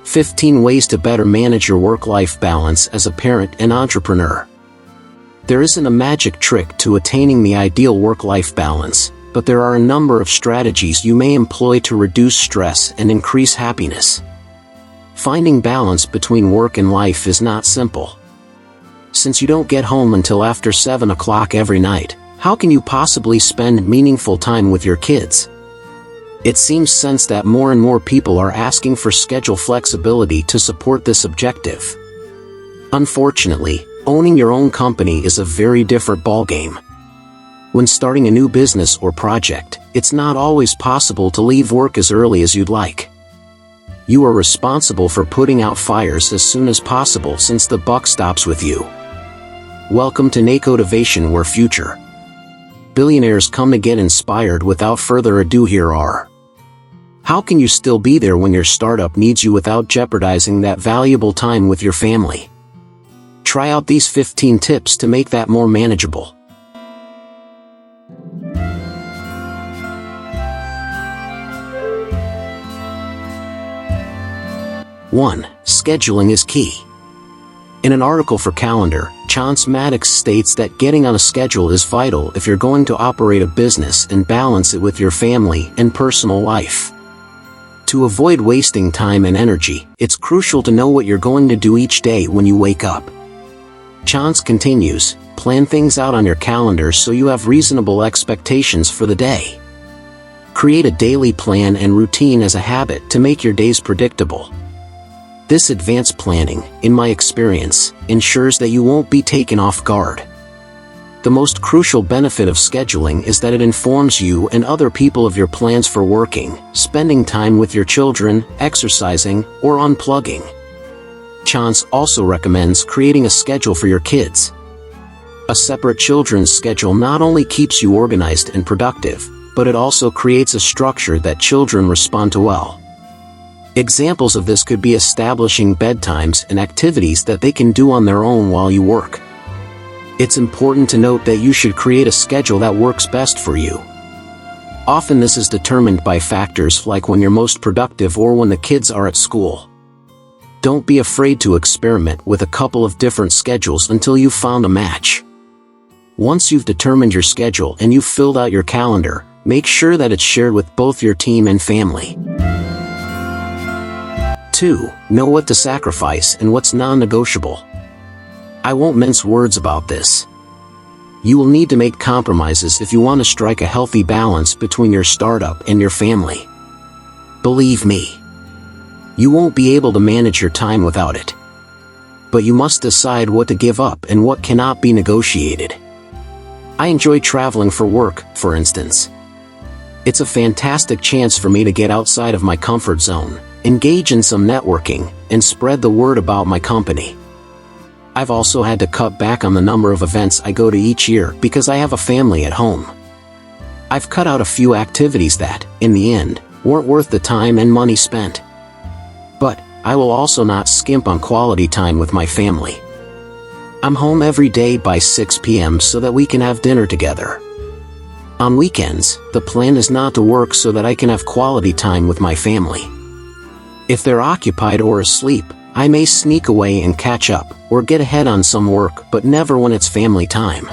15 Ways to Better Manage Your Work-Life Balance as a Parent and Entrepreneur. There isn't a magic trick to attaining the ideal work-life balance, but there are a number of strategies you may employ to reduce stress and increase happiness. Finding balance between work and life is not simple. Since you don't get home until after 7 o'clock every night, how can you possibly spend meaningful time with your kids? It seems sense that more and more people are asking for schedule flexibility to support this objective. Unfortunately, owning your own company is a very different ballgame. When starting a new business or project, it's not always possible to leave work as early as you'd like. You are responsible for putting out fires as soon as possible since the buck stops with you. Welcome to Nacotivation, where future billionaires come to get inspired. Without further ado, here are: how can you still be there when your startup needs you without jeopardizing that valuable time with your family? Try out these 15 tips to make that more manageable. 1. Scheduling is key. In an article for Calendar, Chance Maddox states that getting on a schedule is vital if you're going to operate a business and balance it with your family and personal life. To avoid wasting time and energy, it's crucial to know what you're going to do each day when you wake up. Chance continues, plan things out on your calendar so you have reasonable expectations for the day. Create a daily plan and routine as a habit to make your days predictable. This advanced planning, in my experience, ensures that you won't be taken off guard. The most crucial benefit of scheduling is that it informs you and other people of your plans for working, spending time with your children, exercising, or unplugging. Chance also recommends creating a schedule for your kids. A separate children's schedule not only keeps you organized and productive, but it also creates a structure that children respond to well. Examples of this could be establishing bedtimes and activities that they can do on their own while you work. It's important to note that you should create a schedule that works best for you. Often this is determined by factors like when you're most productive or when the kids are at school. Don't be afraid to experiment with a couple of different schedules until you've found a match. Once you've determined your schedule and you've filled out your calendar, make sure that it's shared with both your team and family. 2. Know what to sacrifice and what's non-negotiable. I won't mince words about this. You will need to make compromises if you want to strike a healthy balance between your startup and your family. Believe me, you won't be able to manage your time without it. But you must decide what to give up and what cannot be negotiated. I enjoy traveling for work, for instance. It's a fantastic chance for me to get outside of my comfort zone, engage in some networking, and spread the word about my company. I've also had to cut back on the number of events I go to each year because I have a family at home. I've cut out a few activities that, in the end, weren't worth the time and money spent. But I will also not skimp on quality time with my family. I'm home every day by 6 p.m. so that we can have dinner together. On weekends, the plan is not to work so that I can have quality time with my family. If they're occupied or asleep, I may sneak away and catch up, or get ahead on some work, but never when it's family time.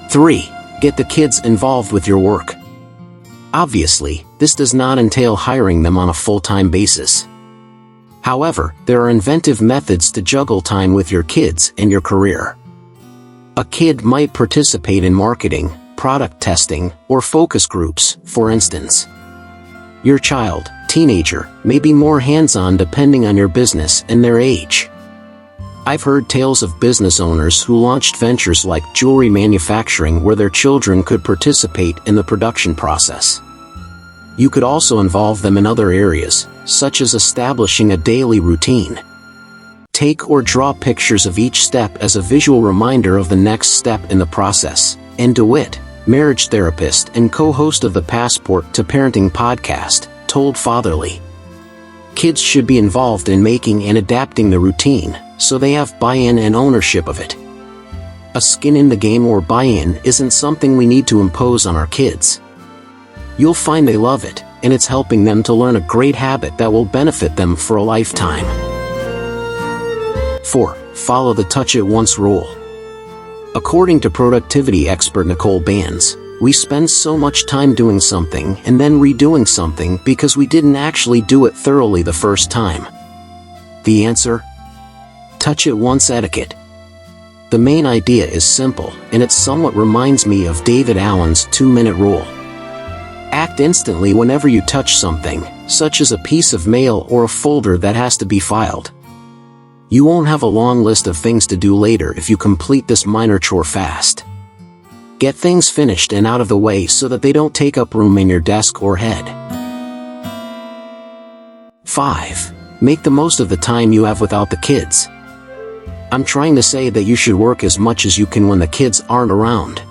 3. Get the kids involved with your work. Obviously, this does not entail hiring them on a full-time basis. However, there are inventive methods to juggle time with your kids and your career. A kid might participate in marketing, product testing, or focus groups, for instance. Your child, teenager, may be more hands-on depending on your business and their age. I've heard tales of business owners who launched ventures like jewelry manufacturing where their children could participate in the production process. You could also involve them in other areas, such as establishing a daily routine. Take or draw pictures of each step as a visual reminder of the next step in the process. And DeWitt, marriage therapist and co-host of the Passport to Parenting podcast, told Fatherly, kids should be involved in making and adapting the routine, so they have buy-in and ownership of it. A skin in the game or buy-in isn't something we need to impose on our kids. You'll find they love it, and it's helping them to learn a great habit that will benefit them for a lifetime. 4. Follow the touch it once rule. According to productivity expert Nicole Bands, we spend so much time doing something and then redoing something because we didn't actually do it thoroughly the first time. The answer? Touch it once etiquette. The main idea is simple, and it somewhat reminds me of David Allen's 2-minute rule. Act instantly whenever you touch something, such as a piece of mail or a folder that has to be filed. You won't have a long list of things to do later if you complete this minor chore fast. Get things finished and out of the way so that they don't take up room in your desk or head. 5. Make the most of the time you have without the kids. I'm trying to say that you should work as much as you can when the kids aren't around.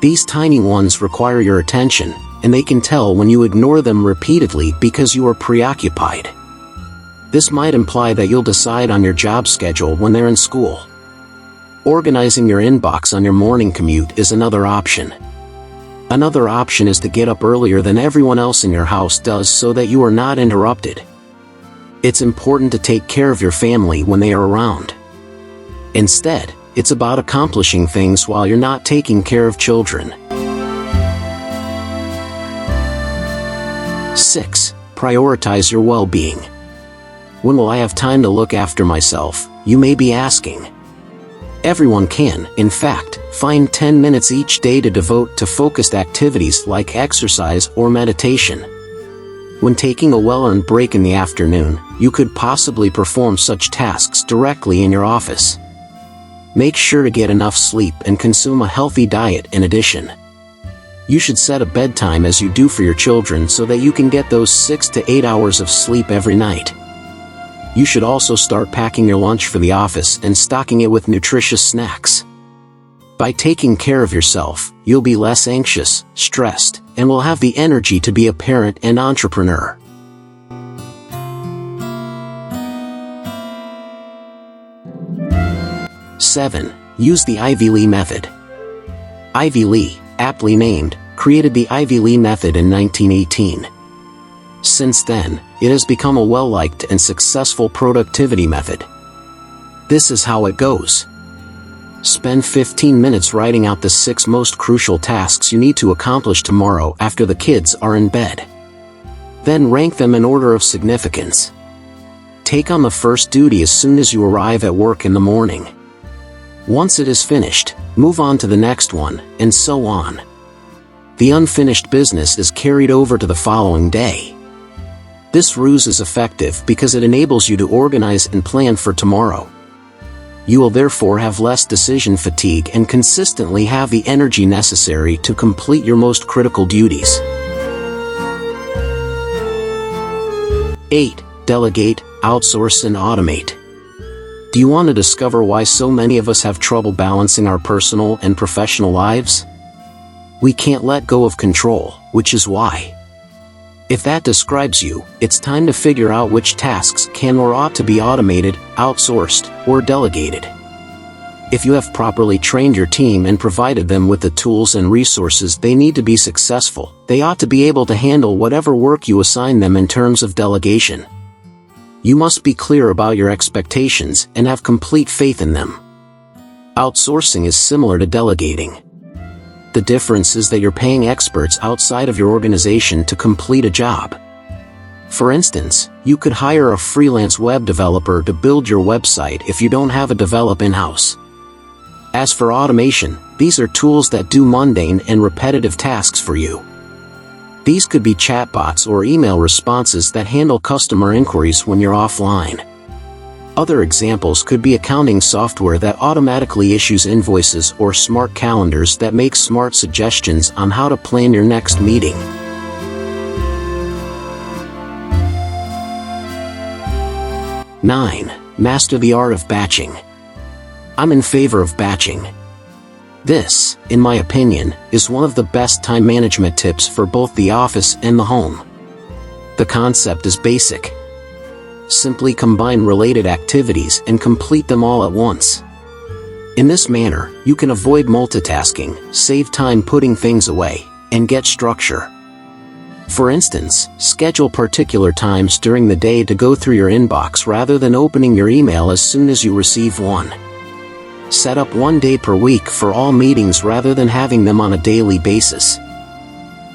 These tiny ones require your attention, and they can tell when you ignore them repeatedly because you are preoccupied. This might imply that you'll decide on your job schedule when they're in school. Organizing your inbox on your morning commute is another option. Another option is to get up earlier than everyone else in your house does so that you are not interrupted. It's important to take care of your family when they are around. Instead, it's about accomplishing things while you're not taking care of children. 6. Prioritize your well-being. When will I have time to look after myself, you may be asking. Everyone can, in fact, find 10 minutes each day to devote to focused activities like exercise or meditation. When taking a well-earned break in the afternoon, you could possibly perform such tasks directly in your office. Make sure to get enough sleep and consume a healthy diet in addition. You should set a bedtime as you do for your children so that you can get those 6 to 8 hours of sleep every night. You should also start packing your lunch for the office and stocking it with nutritious snacks. By taking care of yourself, you'll be less anxious, stressed, and will have the energy to be a parent and entrepreneur. 7. Use the Ivy Lee method. Ivy Lee, aptly named, created the Ivy Lee method in 1918. Since then, it has become a well-liked and successful productivity method. This is how it goes. Spend 15 minutes writing out the 6 most crucial tasks you need to accomplish tomorrow after the kids are in bed. Then rank them in order of significance. Take on the first duty as soon as you arrive at work in the morning. Once it is finished, move on to the next one, and so on. The unfinished business is carried over to the following day. This ruse is effective because it enables you to organize and plan for tomorrow. You will therefore have less decision fatigue and consistently have the energy necessary to complete your most critical duties. 8. Delegate, outsource and automate. Do you want to discover why so many of us have trouble balancing our personal and professional lives? We can't let go of control, which is why. If that describes you, it's time to figure out which tasks can or ought to be automated, outsourced, or delegated. If you have properly trained your team and provided them with the tools and resources they need to be successful, they ought to be able to handle whatever work you assign them in terms of delegation. You must be clear about your expectations and have complete faith in them. Outsourcing is similar to delegating. The difference is that you're paying experts outside of your organization to complete a job. For instance, you could hire a freelance web developer to build your website if you don't have a develop in-house. As for automation, these are tools that do mundane and repetitive tasks for you. These could be chatbots or email responses that handle customer inquiries when you're offline. Other examples could be accounting software that automatically issues invoices or smart calendars that make smart suggestions on how to plan your next meeting. 9. Master the art of batching. I'm in favor of batching. This, in my opinion, is one of the best time management tips for both the office and the home. The concept is basic. Simply combine related activities and complete them all at once. In this manner, you can avoid multitasking, save time putting things away, and get structure. For instance, schedule particular times during the day to go through your inbox rather than opening your email as soon as you receive one. Set up one day per week for all meetings rather than having them on a daily basis.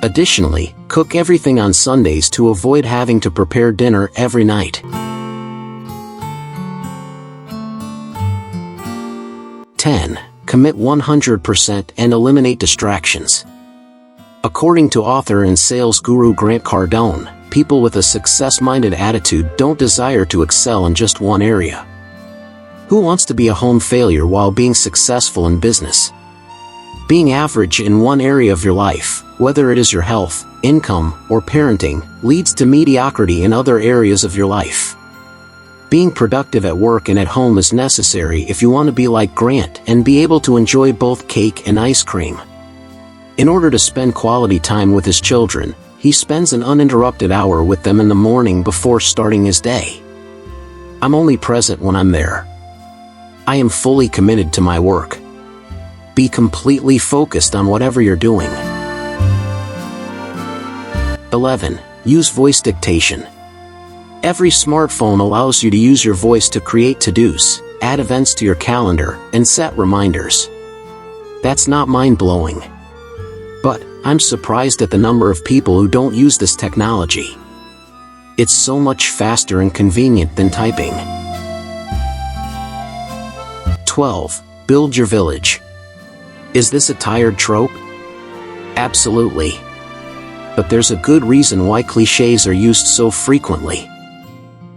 Additionally, cook everything on Sundays to avoid having to prepare dinner every night. 10. Commit 100% and eliminate distractions. According to author and sales guru Grant Cardone, people with a success-minded attitude don't desire to excel in just one area. Who wants to be a home failure while being successful in business? Being average in one area of your life, whether it is your health, income, or parenting, leads to mediocrity in other areas of your life. Being productive at work and at home is necessary if you want to be like Grant and be able to enjoy both cake and ice cream. In order to spend quality time with his children, he spends an uninterrupted hour with them in the morning before starting his day. I'm only present when I'm there. I am fully committed to my work. Be completely focused on whatever you're doing. 11. Use voice dictation. Every smartphone allows you to use your voice to create to-dos, add events to your calendar, and set reminders. That's not mind-blowing. But I'm surprised at the number of people who don't use this technology. It's so much faster and convenient than typing. 12. Build your village. Is this a tired trope? Absolutely. But there's a good reason why cliches are used so frequently.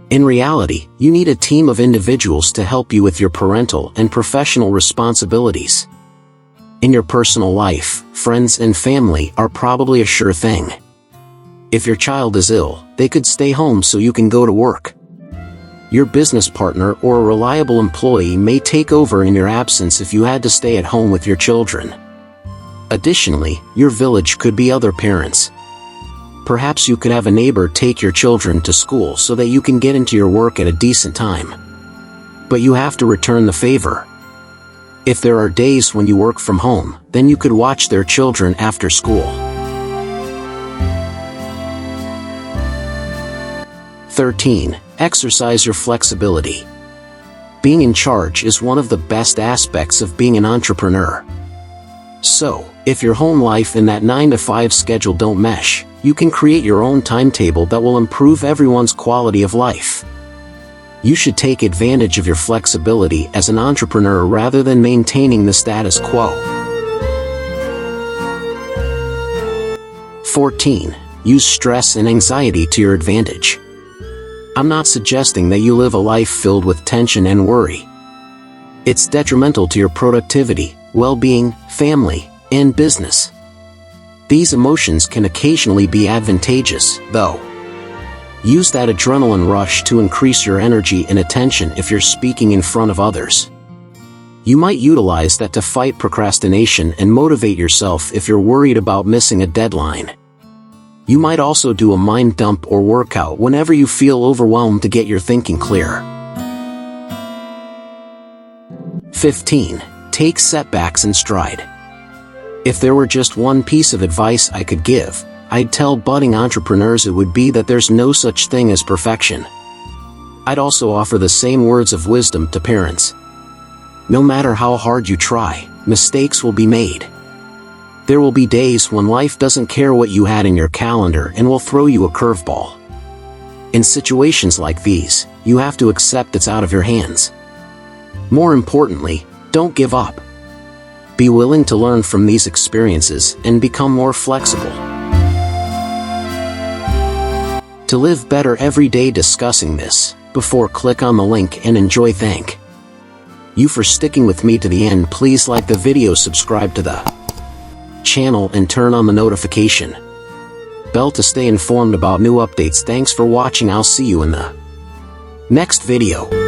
In reality, you need a team of individuals to help you with your parental and professional responsibilities. In your personal life, friends and family are probably a sure thing. If your child is ill, they could stay home so you can go to work. Your business partner or a reliable employee may take over in your absence if you had to stay at home with your children. Additionally, your village could be other parents. Perhaps you could have a neighbor take your children to school so that you can get into your work at a decent time. But you have to return the favor. If there are days when you work from home, then you could watch their children after school. 13. Exercise your flexibility. Being in charge is one of the best aspects of being an entrepreneur. So, if your home life and that 9-to-5 schedule don't mesh, you can create your own timetable that will improve everyone's quality of life. You should take advantage of your flexibility as an entrepreneur rather than maintaining the status quo. 14. Use stress and anxiety to your advantage. I'm not suggesting that you live a life filled with tension and worry. It's detrimental to your productivity, well-being, family, and business. These emotions can occasionally be advantageous, though. Use that adrenaline rush to increase your energy and attention if you're speaking in front of others. You might utilize that to fight procrastination and motivate yourself if you're worried about missing a deadline. You might also do a mind dump or workout whenever you feel overwhelmed to get your thinking clear. 15. Take setbacks in stride. If there were just one piece of advice I could give, I'd tell budding entrepreneurs it would be that there's no such thing as perfection. I'd also offer the same words of wisdom to parents. No matter how hard you try, mistakes will be made. There will be days when life doesn't care what you had in your calendar and will throw you a curveball. In situations like these, you have to accept it's out of your hands. More importantly, don't give up. Be willing to learn from these experiences and become more flexible. To live better every day discussing this, before click on the link and enjoy. Thank you for sticking with me to the end. Please like the video, subscribe to the channel and turn on the notification bell to stay informed about new updates. Thanks for watching. I'll see you in the next video.